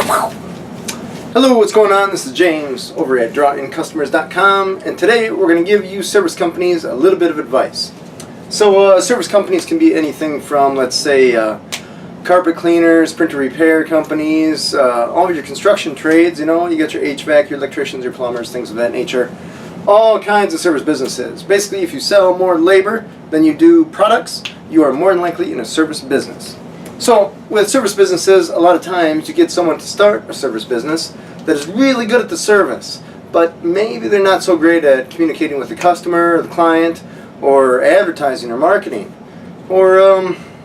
Hello, what's going on? This is James over at DrawInCustomers.com, and today we're going to give you service companies a little bit of advice. So service companies can be anything from, let's say, carpet cleaners, printer repair companies, all of your construction trades. You know, you got your HVAC, your electricians, your plumbers, things of that nature. All kinds of service businesses. Basically, if you sell more labor than you do products, you are more than likely in a service business. So with service businesses, a lot of times you get someone to start a service business that is really good at the service, but maybe they're not so great at communicating with the customer, or the client, or advertising or marketing, or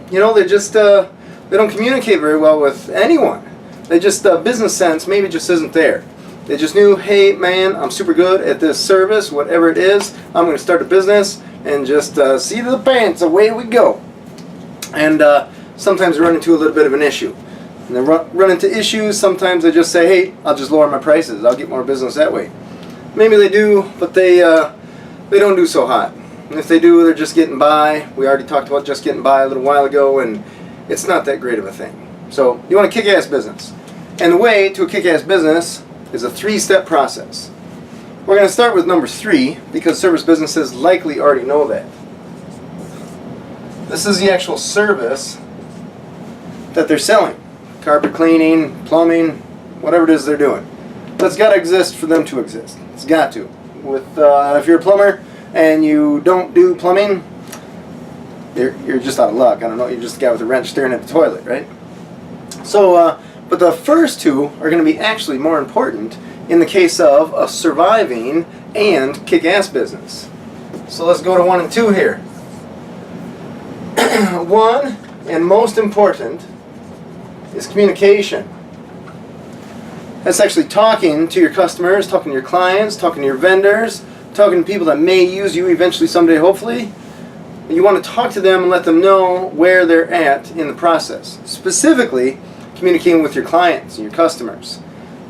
you know, they just they don't communicate very well with anyone. They just business sense maybe just isn't there. They just knew, hey man, I'm super good at this service, whatever it is. I'm going to start a business and just see to the pants, away we go. And sometimes run into a little bit of an issue. And they run into issues, sometimes they just say, hey, I'll just lower my prices, I'll get more business that way. Maybe they do, but they don't do so hot. And if they do, they're just getting by. We already talked about just getting by a little while ago, and it's not that great of a thing. So you want a kick-ass business. And the way to a kick-ass business is a three-step process. We're going to start with number 3, because service businesses likely already know that. This is the actual service that they're selling. Carpet cleaning, plumbing, whatever it is they're doing. But it's got to exist for them to exist. It's got to. With if you're a plumber and you don't do plumbing, you're just out of luck. I don't know, you're just a guy with a wrench staring at the toilet, right? So, but the first two are going to be actually more important in the case of a surviving and kick-ass business. So let's go to 1 and 2 here. 1, and most important, is communication. That's actually talking to your customers, talking to your clients, talking to your vendors, talking to people that may use you eventually someday, hopefully. You want to talk to them and let them know where they're at in the process. Specifically, communicating with your clients and your customers.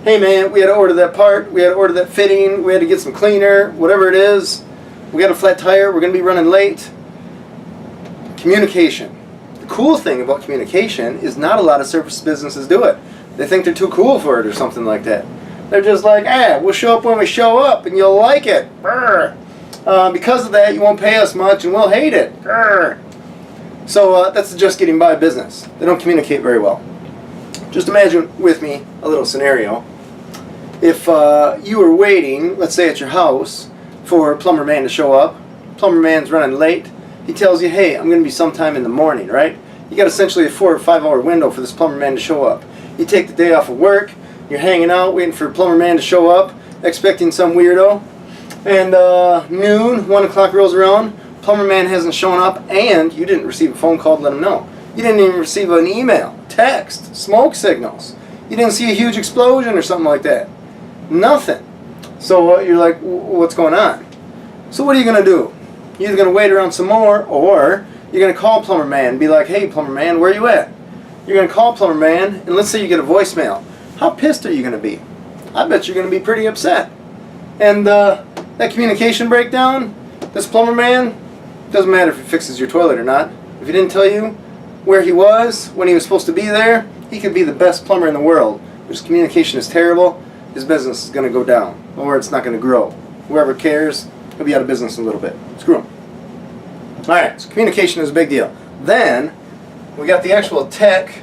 Hey man, we had to order that part, we had to order that fitting, we had to get some cleaner, whatever it is. We got a flat tire, we're going to be running late. Communication. The cool thing about communication is not a lot of service businesses do it. They think they're too cool for it or something like that. They're just like, we'll show up when we show up and you'll like it. Because of that, you won't pay us much and we'll hate it. So that's just getting by business. They don't communicate very well. Just imagine with me a little scenario. If you were waiting, let's say at your house, for a plumber man to show up. Plumber man's running late. He tells you, hey, I'm going to be sometime in the morning, right? You got essentially a 4 or 5 hour window for this plumber man to show up. You take the day off of work, you're hanging out, waiting for a plumber man to show up, expecting some weirdo, and noon, 1 o'clock rolls around, plumber man hasn't shown up, and you didn't receive a phone call to let him know. You didn't even receive an email, text, smoke signals. You didn't see a huge explosion or something like that. Nothing. So you're like, what's going on? So what are you going to do? You're either going to wait around some more, or you're going to call plumber man and be like, hey plumber man, where are you at? You're going to call plumber man, and let's say you get a voicemail. How pissed are you going to be? I bet you're going to be pretty upset. And that communication breakdown, this plumber man, doesn't matter if he fixes your toilet or not. If he didn't tell you where he was when he was supposed to be there, he could be the best plumber in the world. But his communication is terrible, his business is going to go down, or it's not going to grow. Whoever cares, he'll be out of business in a little bit. Screw him. Alright, so communication is a big deal. Then, we got the actual tech,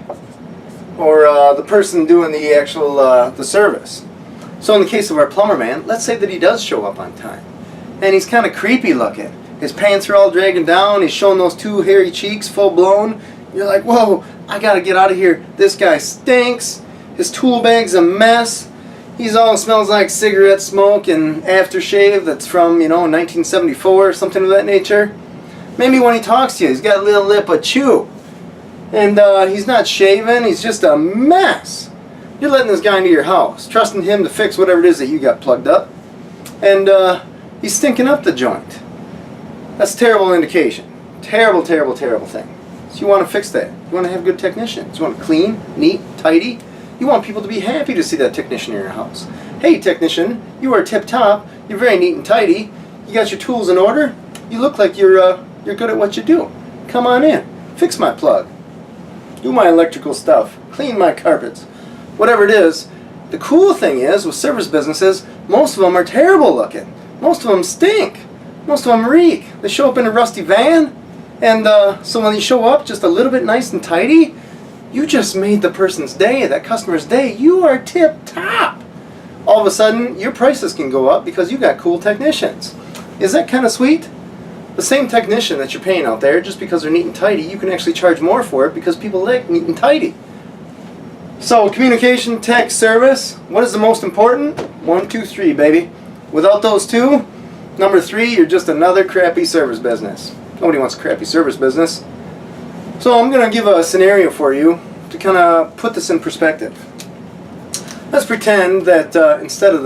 or the person doing the actual the service. So in the case of our plumber man, let's say that he does show up on time. And he's kind of creepy looking. His pants are all dragging down, he's showing those 2 hairy cheeks full blown. You're like, whoa, I gotta get out of here. This guy stinks. His tool bag's a mess. He's all smells like cigarette smoke and aftershave that's from, you know, 1974 or something of that nature. Maybe when he talks to you, he's got a little lip of chew. And he's not shaven, he's just a mess. You're letting this guy into your house, trusting him to fix whatever it is that you got plugged up. And he's stinking up the joint. That's a terrible indication. Terrible, terrible, terrible thing. So you want to fix that. You want to have good technicians. You want to clean, neat, tidy. You want people to be happy to see that technician in your house. Hey technician, you are tip-top, you're very neat and tidy, you got your tools in order, you look like you're good at what you do. Come on in, fix my plug, do my electrical stuff, clean my carpets, whatever it is. The cool thing is, with service businesses, most of them are terrible looking. Most of them stink. Most of them reek. They show up in a rusty van, and so when you show up just a little bit nice and tidy, you just made the person's day, that customer's day. You are tip-top. All of a sudden, your prices can go up because you got cool technicians. Is that kind of sweet? The same technician that you're paying out there, just because they're neat and tidy, you can actually charge more for it because people like neat and tidy. So, communication, tech, service, what is the most important? 1, 2, 3, baby. Without those two, number 3, you're just another crappy service business. Nobody wants a crappy service business. So I'm going to give a scenario for you to kind of put this in perspective. Let's pretend that instead of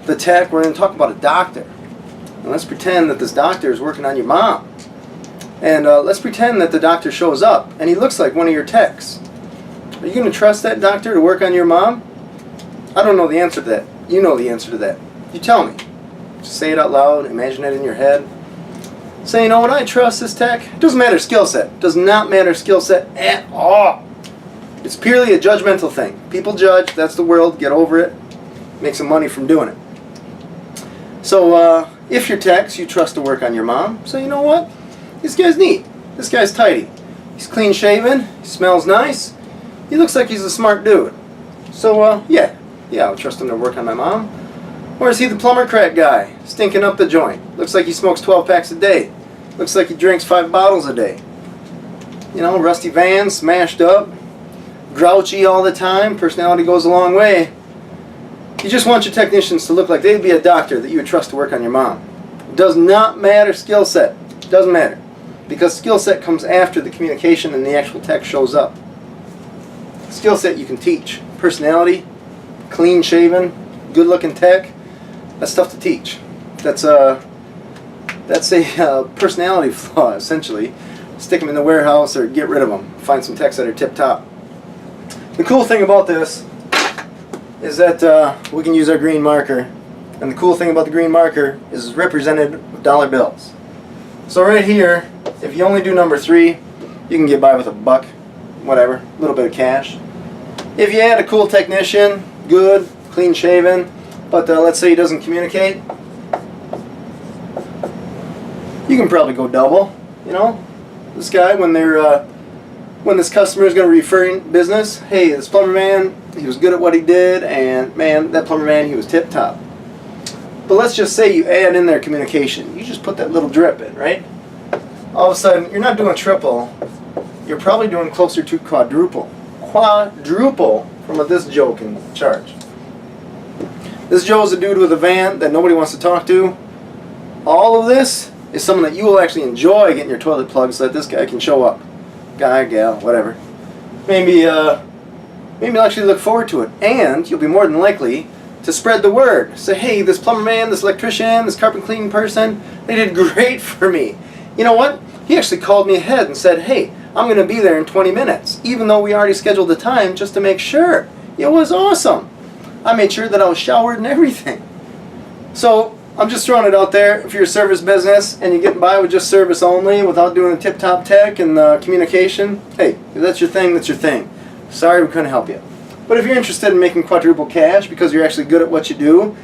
the tech, we're going to talk about a doctor. And let's pretend that this doctor is working on your mom. And let's pretend that the doctor shows up and he looks like one of your techs. Are you going to trust that doctor to work on your mom? I don't know the answer to that. You know the answer to that. You tell me. Just say it out loud. Imagine it in your head. Say, you know what, I trust this tech. It doesn't matter skill set. Does not matter skill set at all. It's purely a judgmental thing. People judge. That's the world. Get over it. Make some money from doing it. So if you're techs, you trust to work on your mom. So you know what? This guy's neat. This guy's tidy. He's clean shaven. He smells nice. He looks like he's a smart dude. So, yeah, I'll trust him to work on my mom. Or is he the plumber crack guy, stinking up the joint? Looks like he smokes 12 packs a day. Looks like he drinks 5 bottles a day. You know, rusty van, smashed up, grouchy all the time. Personality goes a long way. You just want your technicians to look like they'd be a doctor that you would trust to work on your mom. It does not matter skill set. It doesn't matter. Because skill set comes after the communication and the actual tech shows up. Skill set you can teach. Personality, clean shaven, good looking tech, that's tough to teach. That's a personality flaw, essentially. Stick them in the warehouse or get rid of them. Find some techs that are tip top. The cool thing about this is that we can use our green marker. And the cool thing about the green marker is it's represented with dollar bills. So right here, if you only do number 3, you can get by with $1, whatever, a little bit of cash. If you add a cool technician, good, clean shaven, but let's say he doesn't communicate, you can probably go double. You know, this guy, when this customer is going to refer in business, hey, this plumber man, he was good at what he did, and man, that plumber man, he was tip top. But let's just say you add in their communication. You just put that little drip in, right? All of a sudden, you're not doing triple. You're probably doing closer to quadruple. Quadruple from what this Joe can charge. This Joe is a dude with a van that nobody wants to talk to. All of this is someone that you will actually enjoy getting your toilet plugged so that this guy can show up. Guy, gal, whatever. Maybe you'll actually look forward to it. And you'll be more than likely to spread the word. Say, hey, this plumber man, this electrician, this carpet cleaning person, they did great for me. You know what? He actually called me ahead and said, hey, I'm going to be there in 20 minutes, even though we already scheduled the time just to make sure. It was awesome. I made sure that I was showered and everything. So I'm just throwing it out there. If you're a service business and you're getting by with just service only without doing the tip-top tech and communication, hey, if that's your thing, that's your thing. Sorry we couldn't help you. But if you're interested in making quadruple cash because you're actually good at what you do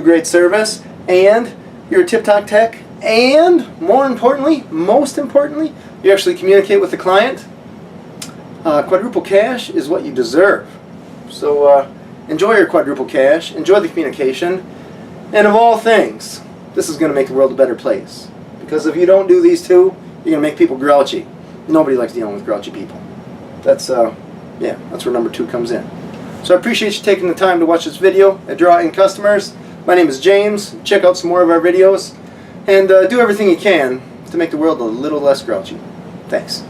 great service, and you're a tip-top tech, and most importantly, you actually communicate with the client, quadruple cash is what you deserve. So enjoy your quadruple cash, enjoy the communication, and of all things, this is going to make the world a better place. Because if you don't do these two, you're going to make people grouchy. Nobody likes dealing with grouchy people. That's where number 2 comes in. So I appreciate you taking the time to watch this video at Draw In Customers. My name is James. Check out some more of our videos, and do everything you can to make the world a little less grouchy. Thanks.